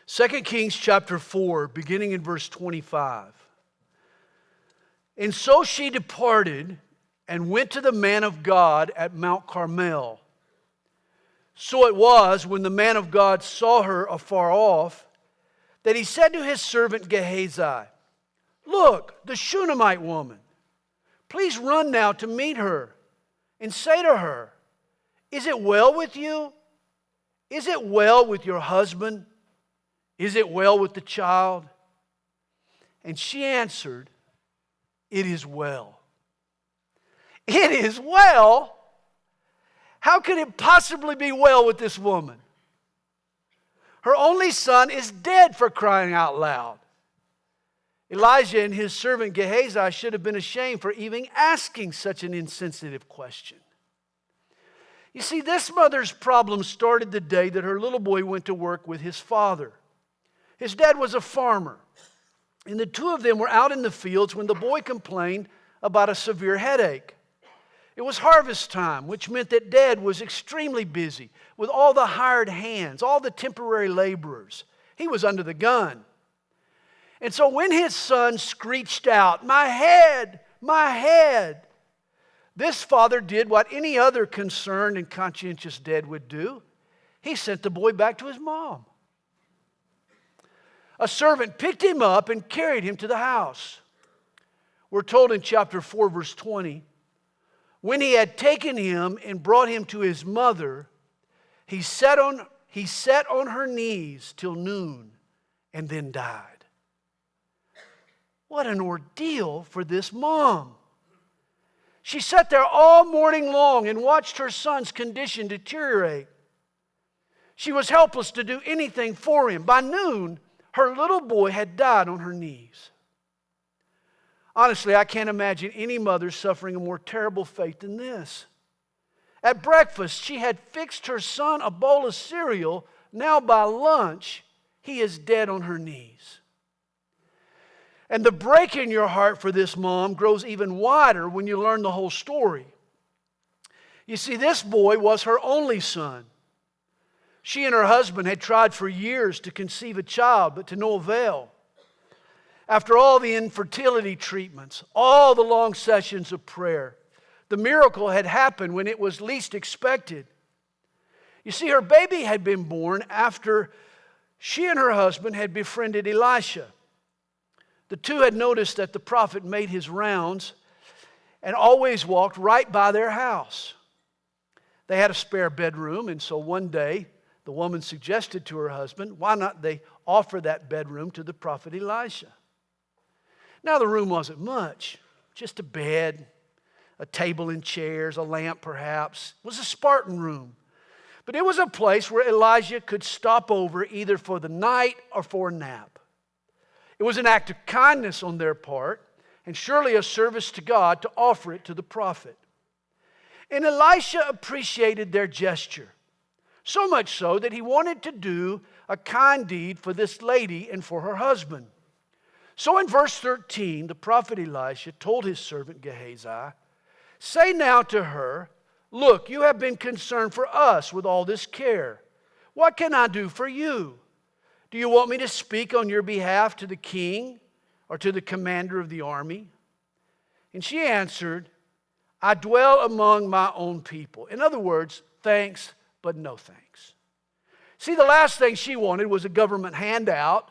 2 Kings chapter 4, beginning in verse 25. And so she departed and went to the man of God at Mount Carmel. So it was, when the man of God saw her afar off, that he said to his servant Gehazi, "Look, the Shunammite woman. Please run now to meet her and say to her, 'Is it well with you? Is it well with your husband? Is it well with the child?' And she answered, 'It is well.'" It is well? How could it possibly be well with this woman? Her only son is dead, for crying out loud. Elijah and his servant Gehazi should have been ashamed for even asking such an insensitive question. You see, this mother's problem started the day that her little boy went to work with his father. His dad was a farmer, and the two of them were out in the fields when the boy complained about a severe headache. It was harvest time, which meant that Dad was extremely busy with all the hired hands, all the temporary laborers. He was under the gun. And so when his son screeched out, "My head, my head," this father did what any other concerned and conscientious dad would do. He sent the boy back to his mom. A servant picked him up and carried him to the house. We're told in chapter 4, verse 20, when he had taken him and brought him to his mother, he sat on her knees till noon and then died. What an ordeal for this mom. She sat there all morning long and watched her son's condition deteriorate. She was helpless to do anything for him. By noon, her little boy had died on her knees. Honestly, I can't imagine any mother suffering a more terrible fate than this. At breakfast, she had fixed her son a bowl of cereal. Now by lunch, he is dead on her knees. And the break in your heart for this mom grows even wider when you learn the whole story. You see, this boy was her only son. She and her husband had tried for years to conceive a child, but to no avail. After all the infertility treatments, all the long sessions of prayer, the miracle had happened when it was least expected. You see, her baby had been born after she and her husband had befriended Elisha. The two had noticed that the prophet made his rounds and always walked right by their house. They had a spare bedroom, and so one day the woman suggested to her husband, why not they offer that bedroom to the prophet Elisha? Now the room wasn't much, just a bed, a table and chairs, a lamp perhaps. It was a Spartan room. But it was a place where Elijah could stop over either for the night or for a nap. It was an act of kindness on their part, and surely a service to God to offer it to the prophet. And Elisha appreciated their gesture, so much so that he wanted to do a kind deed for this lady and for her husband. So in verse 13, the prophet Elisha told his servant Gehazi, "Say now to her, 'Look, you have been concerned for us with all this care. What can I do for you? Do you want me to speak on your behalf to the king or to the commander of the army?' And she answered, 'I dwell among my own people.'" In other words, thanks, but no thanks. See, the last thing she wanted was a government handout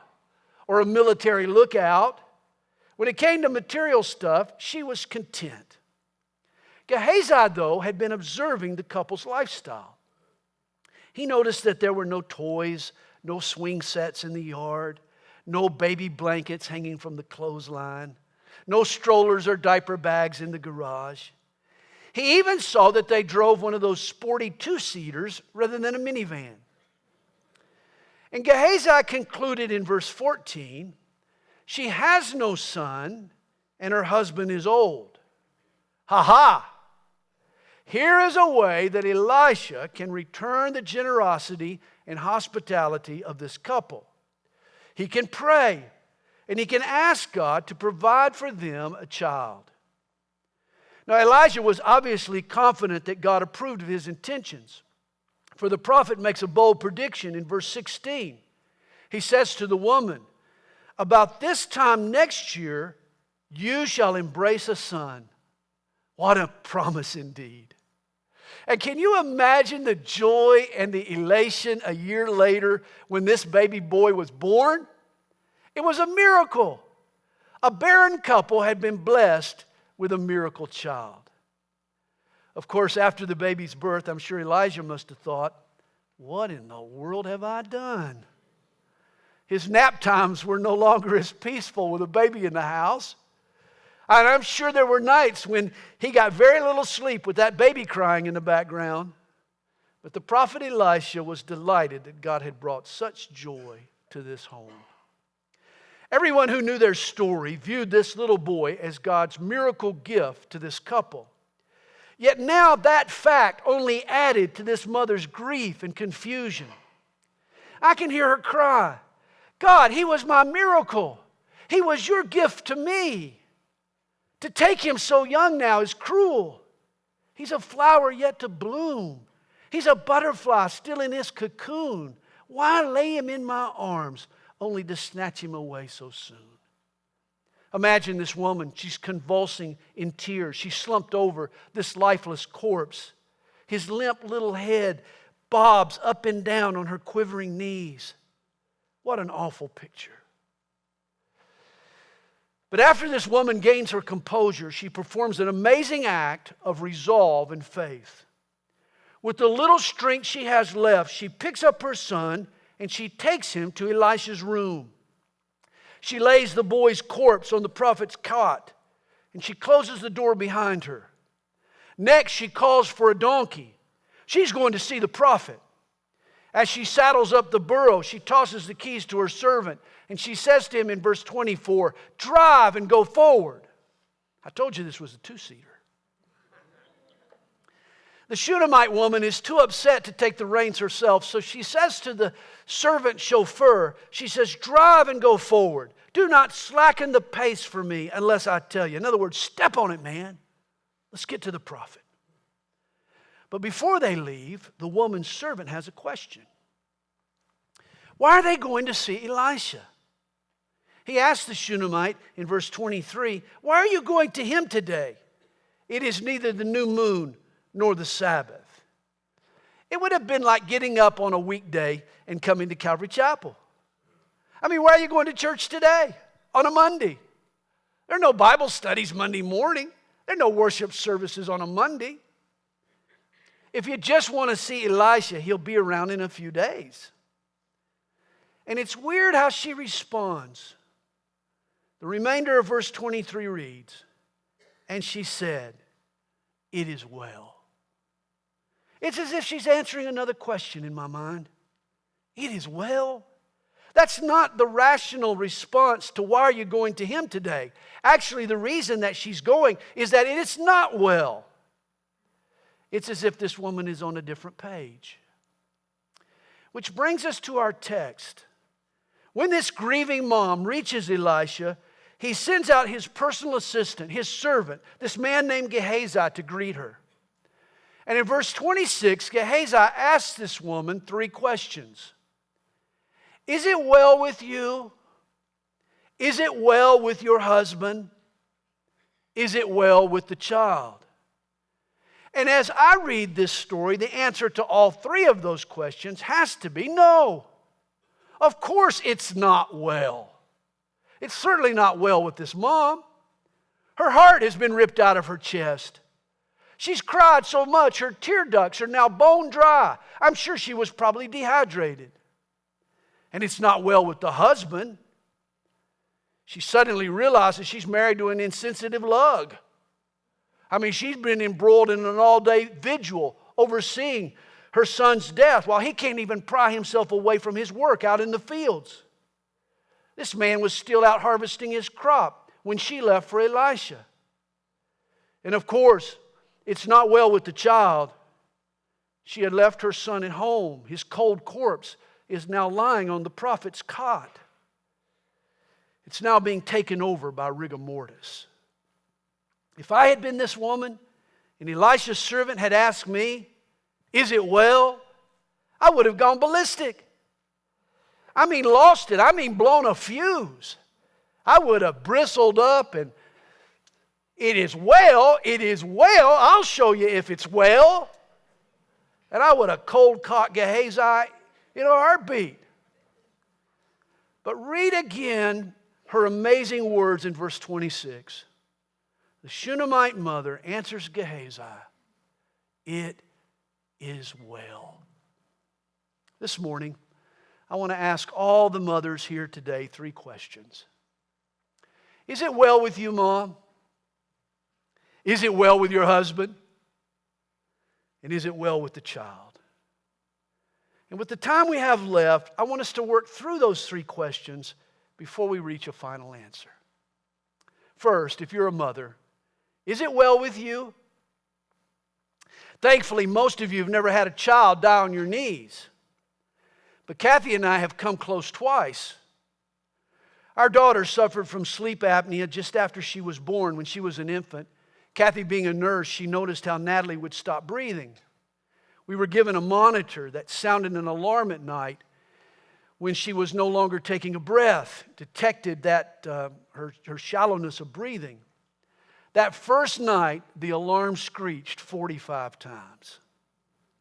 or a military lookout. When it came to material stuff, she was content. Gehazi, though, had been observing the couple's lifestyle. He noticed that there were no toys, no swing sets in the yard, no baby blankets hanging from the clothesline, no strollers or diaper bags in the garage. He even saw that they drove one of those sporty two-seaters rather than a minivan. And Gehazi concluded in verse 14, she has no son and her husband is old. Ha! Here is a way that Elisha can return the generosity and hospitality of this couple. He can pray and he can ask God to provide for them a child. Now Elijah was obviously confident that God approved of his intentions. For the prophet makes a bold prediction in verse 16. He says to the woman, "About this time next year, you shall embrace a son." What a promise indeed. And can you imagine the joy and the elation a year later when this baby boy was born? It was a miracle. A barren couple had been blessed with a miracle child. Of course, after the baby's birth, I'm sure Elijah must have thought, "What in the world have I done?" His nap times were no longer as peaceful with a baby in the house. And I'm sure there were nights when he got very little sleep with that baby crying in the background. But the prophet Elisha was delighted that God had brought such joy to this home. Everyone who knew their story viewed this little boy as God's miracle gift to this couple. Yet now that fact only added to this mother's grief and confusion. I can hear her cry, "God, he was my miracle. He was your gift to me. To take him so young now is cruel. He's a flower yet to bloom. He's a butterfly still in his cocoon. Why lay him in my arms only to snatch him away so soon?" Imagine this woman. She's convulsing in tears. She slumped over this lifeless corpse. His limp little head bobs up and down on her quivering knees. What an awful picture. But after this woman gains her composure, she performs an amazing act of resolve and faith. With the little strength she has left, she picks up her son and she takes him to Elisha's room. She lays the boy's corpse on the prophet's cot and she closes the door behind her. Next, she calls for a donkey. She's going to see the prophet. As she saddles up the burro, she tosses the keys to her servant and she says to him in verse 24, "Drive and go forward." I told you this was a two-seater. The Shunammite woman is too upset to take the reins herself, so she says to the servant chauffeur, she says, "Drive and go forward. Do not slacken the pace for me unless I tell you." In other words, step on it, man. Let's get to the prophet. But before they leave, the woman's servant has a question. Why are they going to see Elisha? He asked the Shunammite in verse 23, "Why are you going to him today? It is neither the new moon nor the Sabbath." It would have been like getting up on a weekday and coming to Calvary Chapel. I mean, why are you going to church today on a Monday? There are no Bible studies Monday morning. There are no worship services on a Monday. If you just want to see Elisha, he'll be around in a few days. And it's weird how she responds. The remainder of verse 23 reads, "And she said, 'It is well.'" It's as if she's answering another question in my mind. It is well? That's not the rational response to why are you going to him today. Actually, the reason that she's going is that it's not well. It's as if this woman is on a different page. Which brings us to our text. When this grieving mom reaches Elisha, he sends out his personal assistant, his servant, this man named Gehazi, to greet her. And in verse 26, Gehazi asks this woman 3 questions. Is it well with you? Is it well with your husband? Is it well with the child? And as I read this story, the answer to all 3 of those questions has to be no. Of course it's not well. It's certainly not well with this mom. Her heart has been ripped out of her chest. She's cried so much, her tear ducts are now bone dry. I'm sure she was probably dehydrated. And it's not well with the husband. She suddenly realizes she's married to an insensitive lug. I mean, she's been embroiled in an all-day vigil overseeing her son's death while he can't even pry himself away from his work out in the fields. This man was still out harvesting his crop when she left for Elisha. And of course, it's not well with the child. She had left her son at home. His cold corpse is now lying on the prophet's cot. It's now being taken over by rigor mortis. If I had been this woman and Elisha's servant had asked me, "Is it well?" I would have gone ballistic. I mean, lost it. I mean, blown a fuse. I would have bristled up and, it is well, I'll show you if it's well. And I would have cold caught Gehazi in a heartbeat. But read again her amazing words in verse 26. The Shunammite mother answers Gehazi, it is well. This morning, I want to ask all the mothers here today 3 questions. Is it well with you, Mom? Is it well with your husband? And is it well with the child? And with the time we have left, I want us to work through those 3 questions before we reach a final answer. First, if you're a mother, is it well with you? Thankfully, most of you have never had a child die on your knees. But Kathy and I have come close twice. Our daughter suffered from sleep apnea just after she was born when she was an infant. Kathy, being a nurse, she noticed how Natalie would stop breathing. We were given a monitor that sounded an alarm at night when she was no longer taking a breath, detected that her shallowness of breathing. That first night, the alarm screeched 45 times.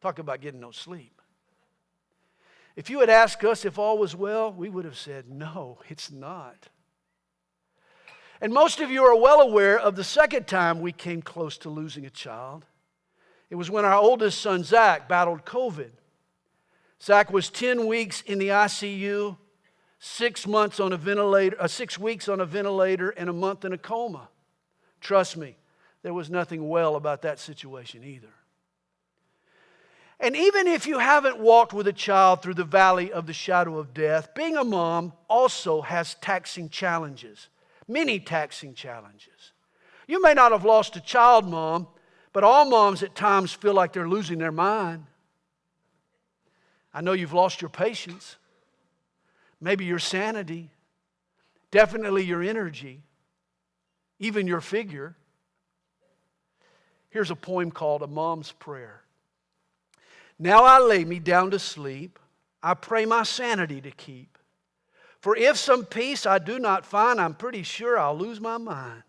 Talk about getting no sleep. If you had asked us if all was well, we would have said, no, it's not. And most of you are well aware of the second time we came close to losing a child. It was when our oldest son, Zach, battled COVID. Zach was 10 weeks in the ICU, 6 weeks on a ventilator, and a month in a coma. Trust me, there was nothing well about that situation either. And even if you haven't walked with a child through the valley of the shadow of death, being a mom also has taxing challenges. Many taxing challenges. You may not have lost a child, Mom, but all moms at times feel like they're losing their mind. I know you've lost your patience, maybe your sanity, definitely your energy, even your figure. Here's a poem called A Mom's Prayer. Now I lay me down to sleep, I pray my sanity to keep. For if some peace I do not find, I'm pretty sure I'll lose my mind.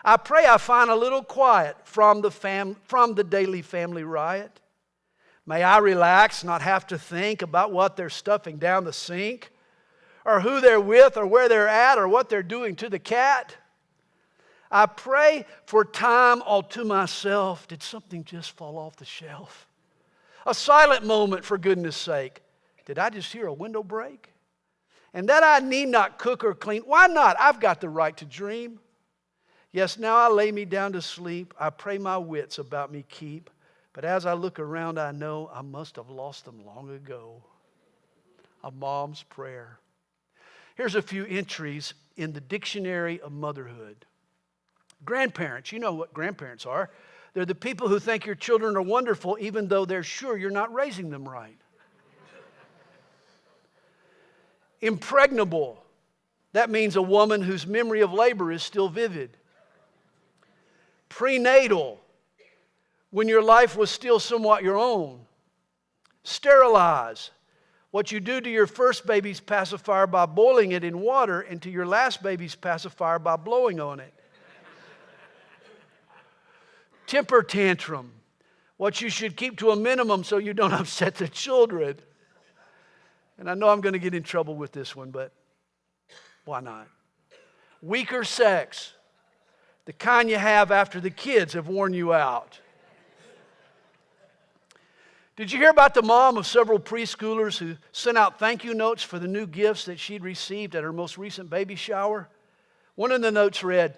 I pray I find a little quiet from the daily family riot. May I relax, not have to think about what they're stuffing down the sink, or who they're with, or where they're at, or what they're doing to the cat. I pray for time all to myself. Did something just fall off the shelf? A silent moment, for goodness sake. Did I just hear a window break? And that I need not cook or clean. Why not? I've got the right to dream. Yes, now I lay me down to sleep. I pray my wits about me keep. But as I look around, I know I must have lost them long ago. A mom's prayer. Here's a few entries in the Dictionary of Motherhood. Grandparents, you know what grandparents are. They're the people who think your children are wonderful even though they're sure you're not raising them right. Impregnable. That means a woman whose memory of labor is still vivid. Prenatal. When your life was still somewhat your own. Sterilize. What you do to your first baby's pacifier by boiling it in water and to your last baby's pacifier by blowing on it. Temper tantrum. What you should keep to a minimum so you don't upset the children. And I know I'm going to get in trouble with this one, but why not? Weaker sex. The kind you have after the kids have worn you out. Did you hear about the mom of several preschoolers who sent out thank you notes for the new gifts that she'd received at her most recent baby shower? One of the notes read,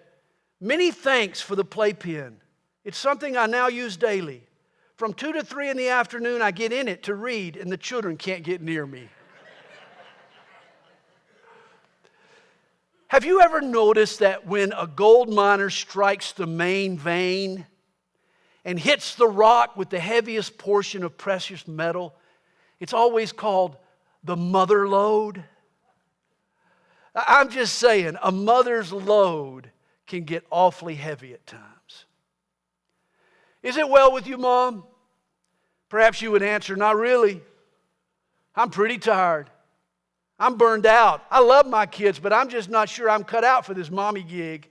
"Many thanks for the playpen. It's something I now use daily. From 2 to 3 in the afternoon, I get in it to read, and the children can't get near me." Have you ever noticed that when a gold miner strikes the main vein and hits the rock with the heaviest portion of precious metal, it's always called the mother lode? I'm just saying, a mother's load can get awfully heavy at times. Is it well with you, Mom? Perhaps you would answer, not really. I'm pretty tired. I'm burned out. I love my kids, but I'm just not sure I'm cut out for this mommy gig.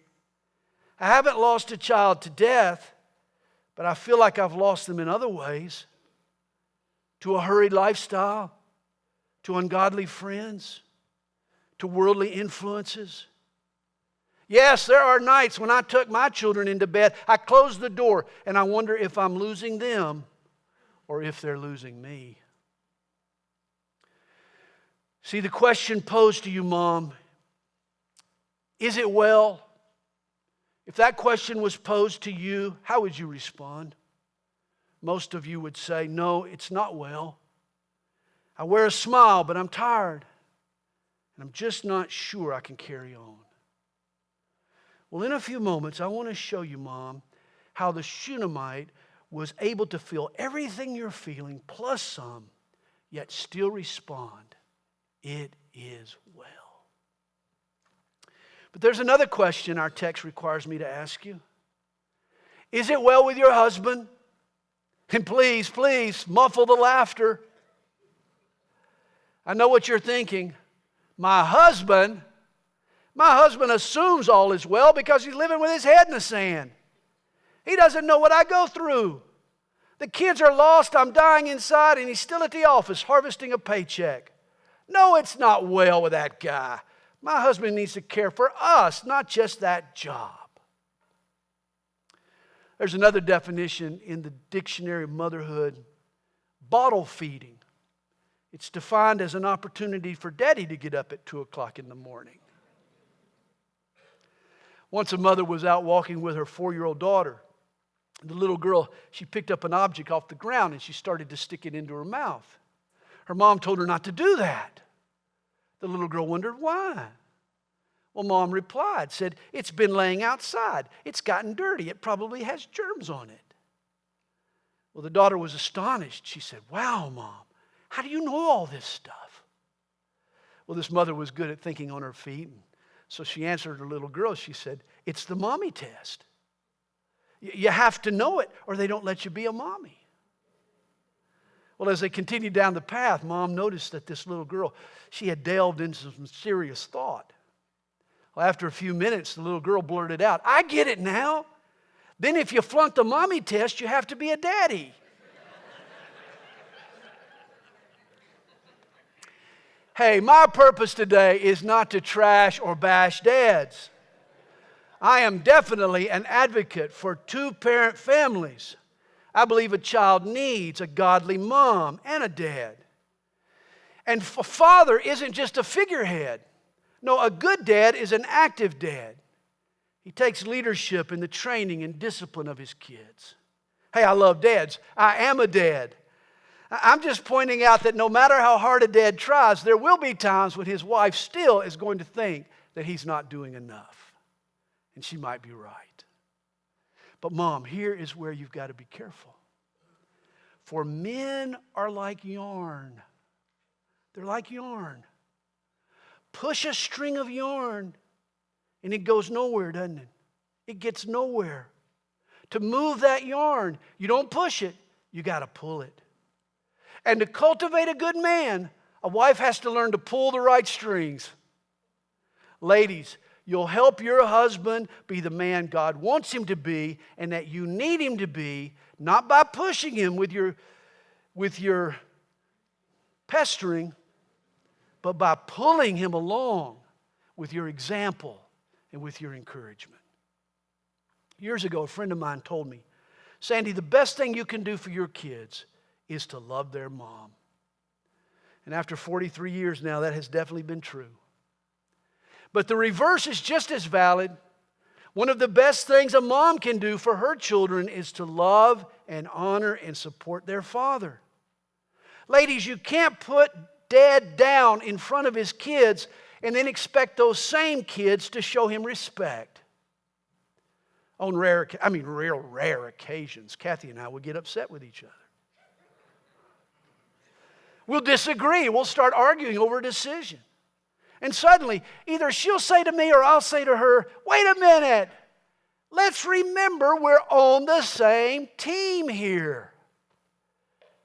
I haven't lost a child to death, but I feel like I've lost them in other ways. To a hurried lifestyle, to ungodly friends, to worldly influences. Yes, there are nights when I took my children into bed, I closed the door, and I wonder if I'm losing them or if they're losing me. See, the question posed to you, Mom, is it well? If that question was posed to you, how would you respond? Most of you would say, no, it's not well. I wear a smile, but I'm tired. And I'm just not sure I can carry on. Well, in a few moments, I want to show you, Mom, how the Shunammite was able to feel everything you're feeling, plus some, yet still respond, it is well. But there's another question our text requires me to ask you. Is it well with your husband? And please, please, muffle the laughter. I know what you're thinking. My husband assumes all is well because he's living with his head in the sand. He doesn't know what I go through. The kids are lost, I'm dying inside, and he's still at the office harvesting a paycheck. No, it's not well with that guy. My husband needs to care for us, not just that job. There's another definition in the dictionary of motherhood, bottle feeding. It's defined as an opportunity for daddy to get up at 2 o'clock in the morning. Once a mother was out walking with her 4-year-old daughter. The little girl, she picked up an object off the ground and she started to stick it into her mouth. Her mom told her not to do that. The little girl wondered why. Well, Mom replied, said, it's been laying outside. It's gotten dirty. It probably has germs on it. Well, the daughter was astonished. She said, wow, Mom, how do you know all this stuff? Well, this mother was good at thinking on her feet. And so she answered her little girl. She said, it's the mommy test. You have to know it or they don't let you be a mommy. Well, as they continued down the path, Mom noticed that this little girl, she had delved into some serious thought. Well, after a few minutes, the little girl blurted out, I get it now. Then if you flunk the mommy test, you have to be a daddy. Hey, my purpose today is not to trash or bash dads. I am definitely an advocate for two-parent families. I believe a child needs a godly mom and a dad. And a father isn't just a figurehead. No, a good dad is an active dad. He takes leadership in the training and discipline of his kids. Hey, I love dads. I am a dad. I'm just pointing out that no matter how hard a dad tries, there will be times when his wife still is going to think that he's not doing enough. And she might be right. But Mom, here is where you've got to be careful. For men are like yarn. They're like yarn. Push a string of yarn and it goes nowhere, doesn't it? It gets nowhere. To move that yarn, you don't push it, you got to pull it. And to cultivate a good man, a wife has to learn to pull the right strings. Ladies, you'll help your husband be the man God wants him to be and that you need him to be, not by pushing him with your pestering, but by pulling him along with your example and with your encouragement. Years ago, a friend of mine told me, Sandy, the best thing you can do for your kids is to love their mom. And after 43 years now, that has definitely been true. But the reverse is just as valid. One of the best things a mom can do for her children is to love and honor and support their father. Ladies, you can't put dad down in front of his kids and then expect those same kids to show him respect. On real rare occasions, Kathy and I would get upset with each other. We'll disagree. We'll start arguing over a decision. And suddenly, either she'll say to me or I'll say to her, wait a minute. Let's remember we're on the same team here.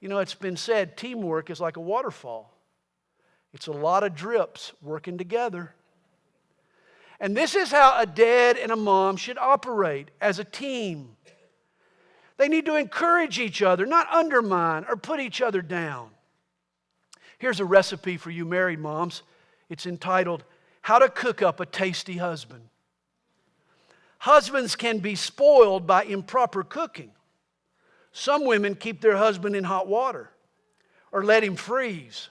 You know, it's been said, teamwork is like a waterfall. It's a lot of drips working together. And this is how a dad and a mom should operate as a team. They need to encourage each other, not undermine or put each other down. Here's a recipe for you married moms. It's entitled, How to Cook Up a Tasty Husband. Husbands can be spoiled by improper cooking. Some women keep their husband in hot water, or let him freeze,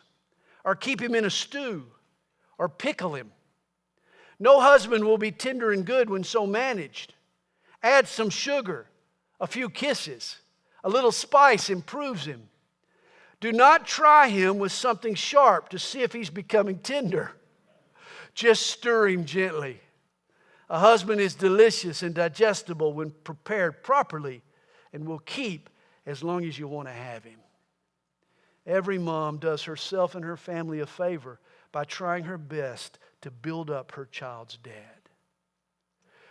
or keep him in a stew, or pickle him. No husband will be tender and good when so managed. Add some sugar, a few kisses. A little spice improves him. Do not try him with something sharp to see if he's becoming tender. Just stir him gently. A husband is delicious and digestible when prepared properly and will keep as long as you want to have him. Every mom does herself and her family a favor by trying her best to build up her child's dad.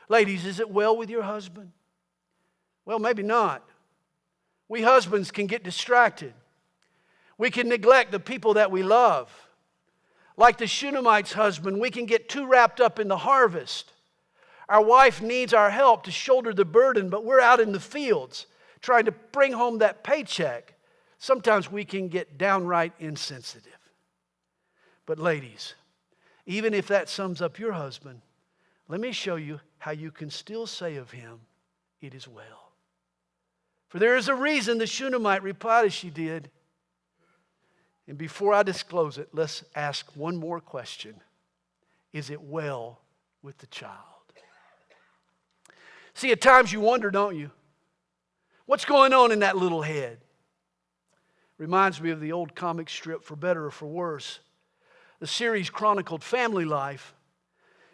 Ladies, is it well with your husband? Well, maybe not. We husbands can get distracted. We can neglect the people that we love. Like the Shunammite's husband, we can get too wrapped up in the harvest. Our wife needs our help to shoulder the burden, but we're out in the fields trying to bring home that paycheck. Sometimes we can get downright insensitive. But ladies, even if that sums up your husband, let me show you how you can still say of him, it is well. For there is a reason the Shunammite replied as she did. And before I disclose it, let's ask one more question. Is it well with the child? See, at times you wonder, don't you? What's going on in that little head? Reminds me of the old comic strip, For Better or For Worse. The series chronicled family life.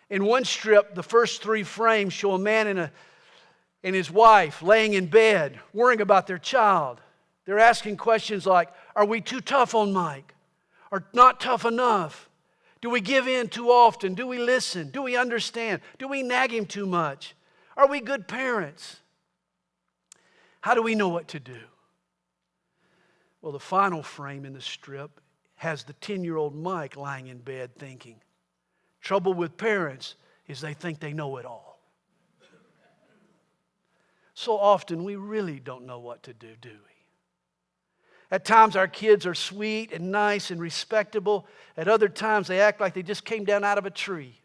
In one strip, the first 3 frames show a man and his wife laying in bed, worrying about their child. They're asking questions like, are we too tough on Mike? Or not tough enough? Do we give in too often? Do we listen? Do we understand? Do we nag him too much? Are we good parents? How do we know what to do? Well, the final frame in the strip has the 10-year-old Mike lying in bed thinking, trouble with parents is they think they know it all. So often we really don't know what to do we? At times our kids are sweet and nice and respectable. At other times they act like they just came down out of a tree.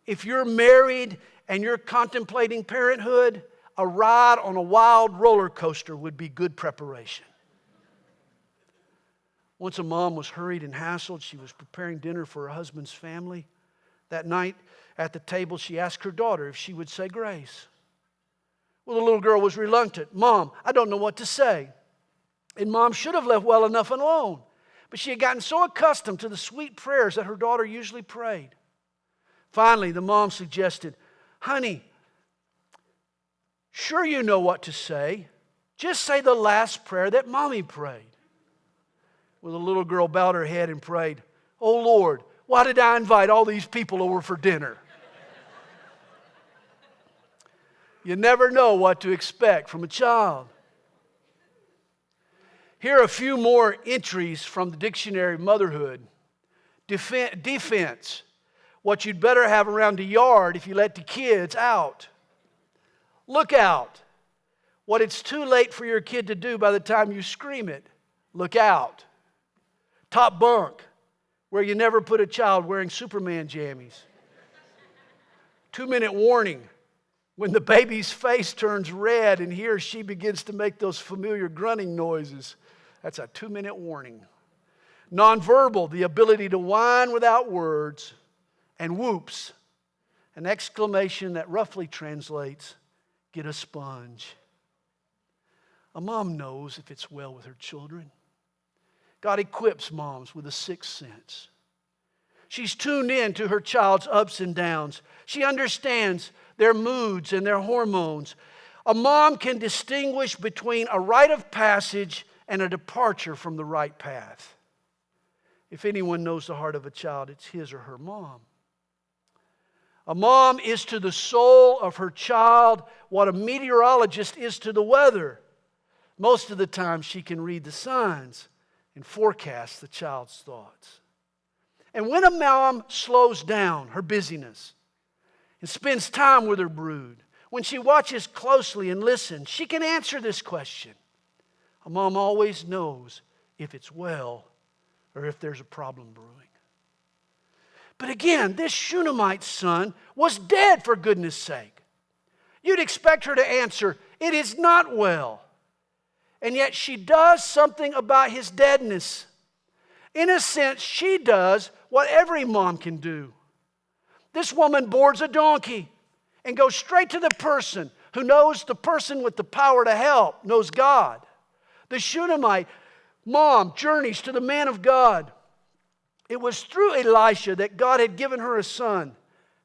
If you're married and you're contemplating parenthood, a ride on a wild roller coaster would be good preparation. Once a mom was hurried and hassled. She was preparing dinner for her husband's family. That night at the table, she asked her daughter if she would say grace. Well, the little girl was reluctant. Mom, I don't know what to say. And Mom should have left well enough alone. But she had gotten so accustomed to the sweet prayers that her daughter usually prayed. Finally, the mom suggested, honey, sure you know what to say. Just say the last prayer that Mommy prayed. Well, the little girl bowed her head and prayed, oh Lord, why did I invite all these people over for dinner? You never know what to expect from a child. Here are a few more entries from the Dictionary of Motherhood. Defense. What you'd better have around the yard if you let the kids out. Look out. What it's too late for your kid to do by the time you scream it. Look out. Top bunk, where you never put a child wearing Superman jammies. 2-minute warning. When the baby's face turns red and he or she begins to make those familiar grunting noises, that's a 2-minute warning. Nonverbal, the ability to whine without words. And whoops, an exclamation that roughly translates, get a sponge. A mom knows if it's well with her children. God equips moms with a sixth sense. She's tuned in to her child's ups and downs. She understands their moods and their hormones. A mom can distinguish between a rite of passage and a departure from the right path. If anyone knows the heart of a child, it's his or her mom. A mom is to the soul of her child what a meteorologist is to the weather. Most of the time she can read the signs and forecast the child's thoughts. And when a mom slows down her busyness and spends time with her brood, when she watches closely and listens, she can answer this question. A mom always knows if it's well or if there's a problem brewing. But again, this Shunammite's son was dead, for goodness sake. You'd expect her to answer, it is not well. And yet she does something about his deadness. In a sense, she does what every mom can do. This woman boards a donkey and goes straight to the person who knows the person with the power to help, knows God. The Shunammite mom journeys to the man of God. It was through Elisha that God had given her a son.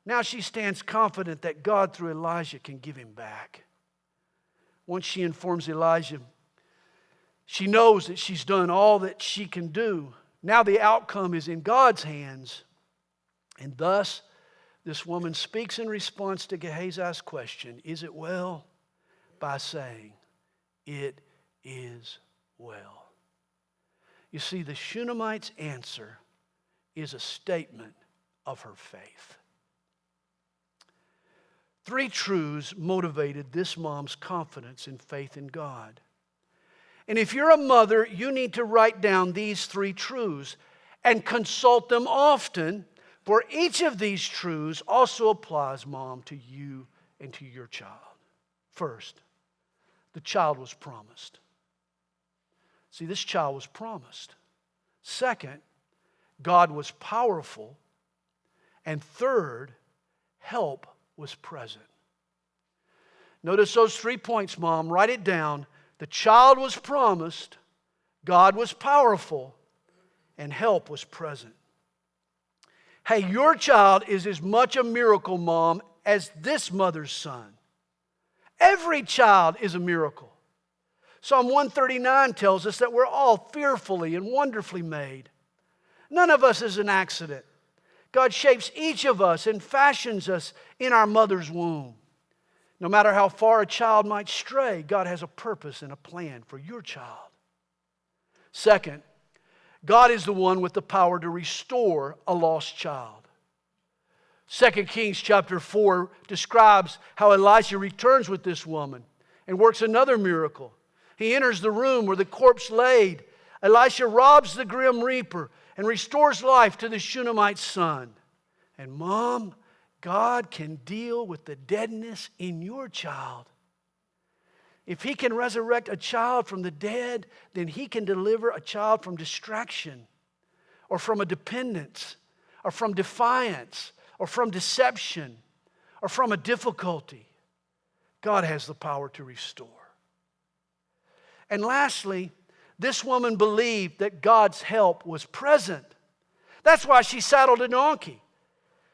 Now she stands confident that God, through Elijah, can give him back. Once she informs Elijah, she knows that she's done all that she can do. Now the outcome is in God's hands. And thus, this woman speaks in response to Gehazi's question, is it well? By saying, it is well. You see, the Shunammite's answer is a statement of her faith. 3 truths motivated this mom's confidence and faith in God. And if you're a mother, you need to write down these 3 truths and consult them often, for each of these truths also applies, Mom, to you and to your child. First, the child was promised. See, this child was promised. Second, God was powerful. And third, help was present. Notice those 3 points, Mom. Write it down. The child was promised, God was powerful, and help was present. Hey, your child is as much a miracle, Mom, as this mother's son. Every child is a miracle. Psalm 139 tells us that we're all fearfully and wonderfully made. None of us is an accident. God shapes each of us and fashions us in our mother's womb. No matter how far a child might stray, God has a purpose and a plan for your child. Second, God is the one with the power to restore a lost child. 2 Kings chapter 4 describes how Elisha returns with this woman and works another miracle. He enters the room where the corpse laid. Elisha robs the grim reaper and restores life to the Shunammite son. And Mom, God can deal with the deadness in your child. If He can resurrect a child from the dead, then He can deliver a child from distraction or from a dependence or from defiance or from deception or from a difficulty. God has the power to restore. And lastly, this woman believed that God's help was present. That's why she saddled a donkey.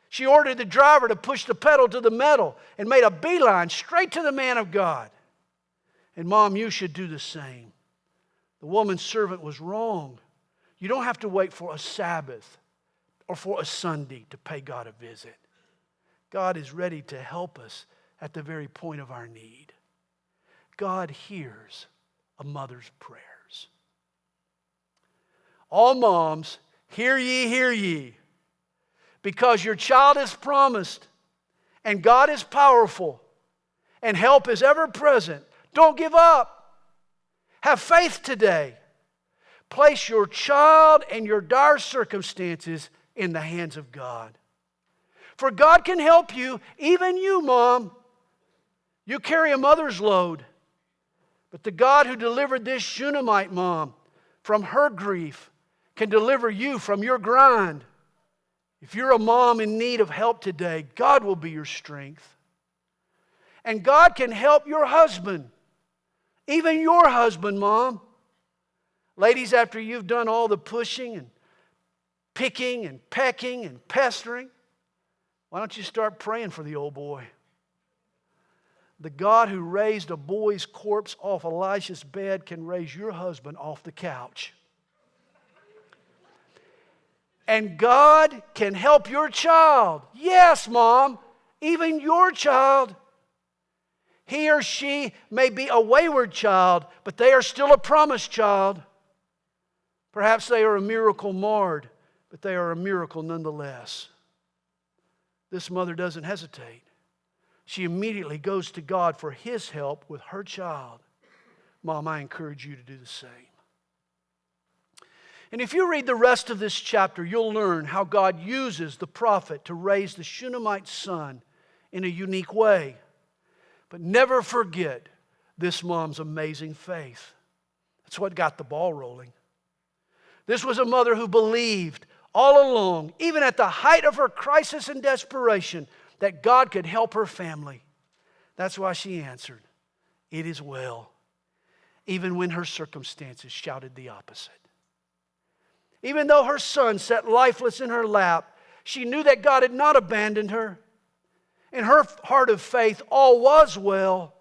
She ordered the driver to push the pedal to the metal and made a beeline straight to the man of God. And Mom, you should do the same. The woman's servant was wrong. You don't have to wait for a Sabbath or for a Sunday to pay God a visit. God is ready to help us at the very point of our need. God hears a mother's prayers. All moms, hear ye, hear ye. Because your child is promised, and God is powerful, and help is ever present. Don't give up. Have faith today. Place your child and your dire circumstances in the hands of God. For God can help you, even you, Mom. You carry a mother's load. But the God who delivered this Shunammite mom from her grief can deliver you from your grind. If you're a mom in need of help today, God will be your strength. And God can help your husband. Even your husband, Mom. Ladies, after you've done all the pushing and picking and pecking and pestering, why don't you start praying for the old boy? The God who raised a boy's corpse off Elisha's bed can raise your husband off the couch. And God can help your child. Yes, Mom, even your child. He or she may be a wayward child, but they are still a promised child. Perhaps they are a miracle marred, but they are a miracle nonetheless. This mother doesn't hesitate. She immediately goes to God for His help with her child. Mom, I encourage you to do the same. And if you read the rest of this chapter, you'll learn how God uses the prophet to raise the Shunammite son in a unique way. But never forget this mom's amazing faith. That's what got the ball rolling. This was a mother who believed all along, even at the height of her crisis and desperation, that God could help her family. That's why she answered, "It is well," even when her circumstances shouted the opposite. Even though her son sat lifeless in her lap, she knew that God had not abandoned her. In her heart of faith, all was well.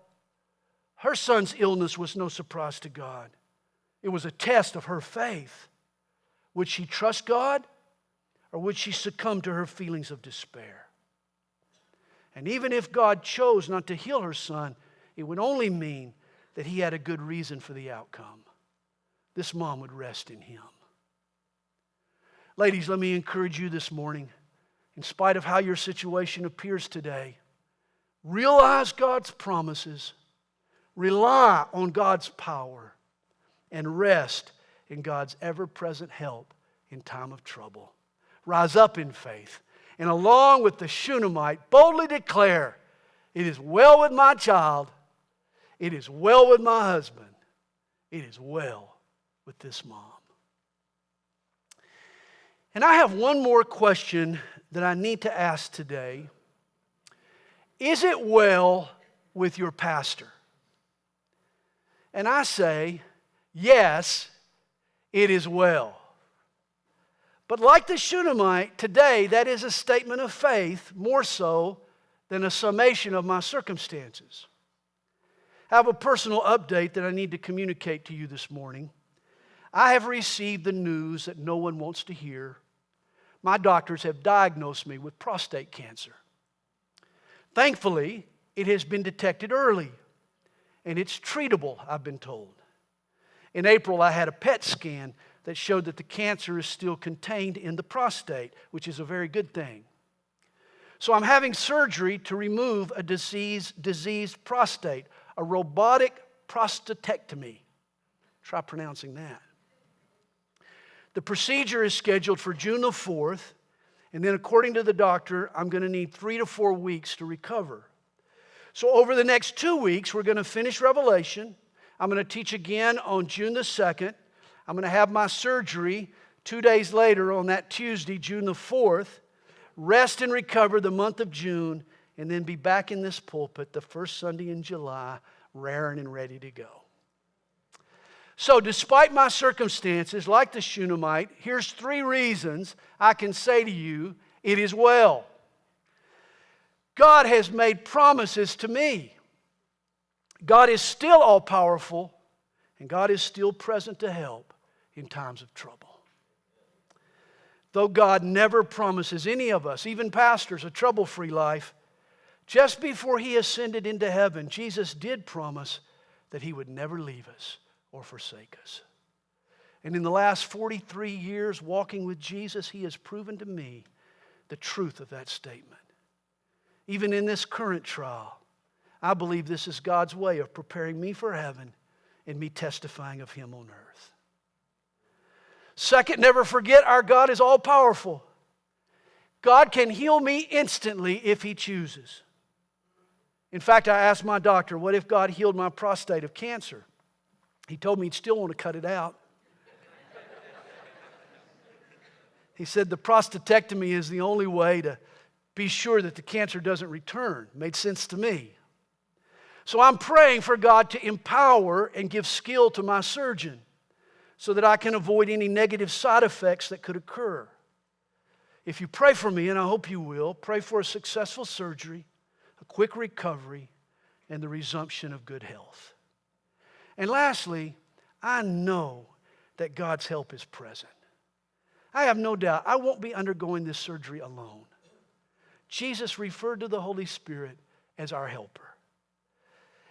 Her son's illness was no surprise to God. It was a test of her faith. Would she trust God, or would she succumb to her feelings of despair? And even if God chose not to heal her son, it would only mean that He had a good reason for the outcome. This mom would rest in Him. Ladies, let me encourage you this morning, in spite of how your situation appears today, realize God's promises, rely on God's power, and rest in God's ever-present help in time of trouble. Rise up in faith, and along with the Shunammite, boldly declare, "It is well with my child, it is well with my husband, it is well with this mom." And I have one more question that I need to ask today. Is it well with your pastor? And I say, yes, it is well. But like the Shunammite, today that is a statement of faith more so than a summation of my circumstances. I have a personal update that I need to communicate to you this morning. I have received the news that no one wants to hear. My doctors have diagnosed me with prostate cancer. Thankfully, it has been detected early, and it's treatable, I've been told. In April, I had a PET scan that showed that the cancer is still contained in the prostate, which is a very good thing. So I'm having surgery to remove a diseased prostate, a robotic prostatectomy. Try pronouncing that. The procedure is scheduled for June the 4th, and then according to the doctor, I'm going to need 3 to 4 weeks to recover. So over the next 2 weeks, we're going to finish Revelation. I'm going to teach again on June the 2nd. I'm going to have my surgery 2 days later on that Tuesday, June the 4th, rest and recover the month of June, and then be back in this pulpit the first Sunday in July, raring and ready to go. So despite my circumstances, like the Shunammite, here's 3 reasons I can say to you, it is well. God has made promises to me. God is still all-powerful, and God is still present to help in times of trouble. Though God never promises any of us, even pastors, a trouble-free life, just before He ascended into heaven, Jesus did promise that He would never leave us or forsake us. And in the last 43 years walking with Jesus, He has proven to me the truth of that statement. Even in this current trial, I believe this is God's way of preparing me for heaven and me testifying of Him on earth. Second, never forget our God is all-powerful. God can heal me instantly if He chooses. In fact, I asked my doctor, what if God healed my prostate of cancer? He told me he'd still want to cut it out. He said the prostatectomy is the only way to be sure that the cancer doesn't return. Made sense to me. So I'm praying for God to empower and give skill to my surgeon so that I can avoid any negative side effects that could occur. If you pray for me, and I hope you will, pray for a successful surgery, a quick recovery, and the resumption of good health. And lastly, I know that God's help is present. I have no doubt I won't be undergoing this surgery alone. Jesus referred to the Holy Spirit as our helper.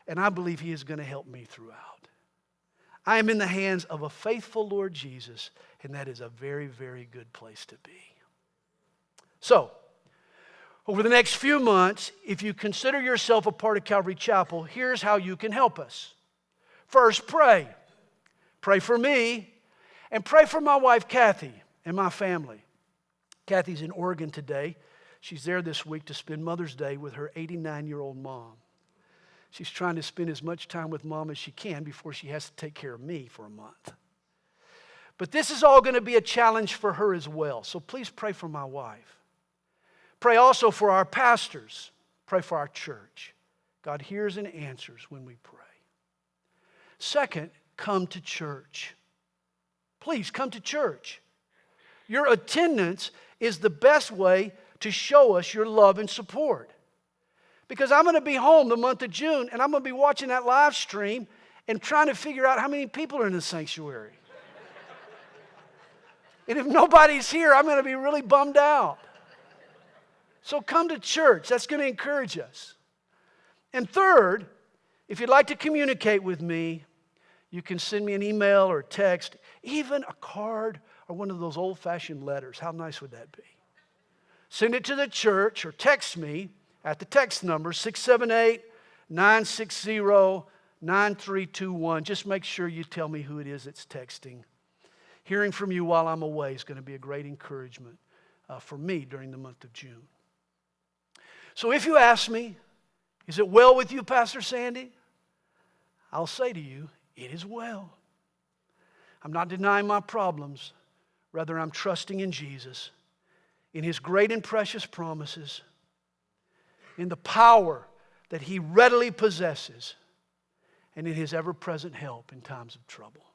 And I believe He is going to help me throughout. I am in the hands of a faithful Lord Jesus, and that is a very, very good place to be. So, over the next few months, if you consider yourself a part of Calvary Chapel, here's how you can help us. First, pray. Pray for me, and pray for my wife, Kathy, and my family. Kathy's in Oregon today. She's there this week to spend Mother's Day with her 89-year-old mom. She's trying to spend as much time with Mom as she can before she has to take care of me for a month. But this is all going to be a challenge for her as well, so please pray for my wife. Pray also for our pastors. Pray for our church. God hears and answers when we pray. Second, come to church. Please come to church. Your attendance is the best way to show us your love and support. Because I'm going to be home the month of June, and I'm going to be watching that live stream and trying to figure out how many people are in the sanctuary. And if nobody's here, I'm going to be really bummed out. So come to church. That's going to encourage us. And third, if you'd like to communicate with me, you can send me an email or a text, even a card or one of those old-fashioned letters. How nice would that be? Send it to the church or text me at the text number 678-960-9321. Just make sure you tell me who it is that's texting. Hearing from you while I'm away is going to be a great encouragement for me during the month of June. So if you ask me, is it well with you, Pastor Sandy? I'll say to you, it is well. I'm not denying my problems. Rather, I'm trusting in Jesus, in His great and precious promises, in the power that He readily possesses, and in His ever-present help in times of trouble.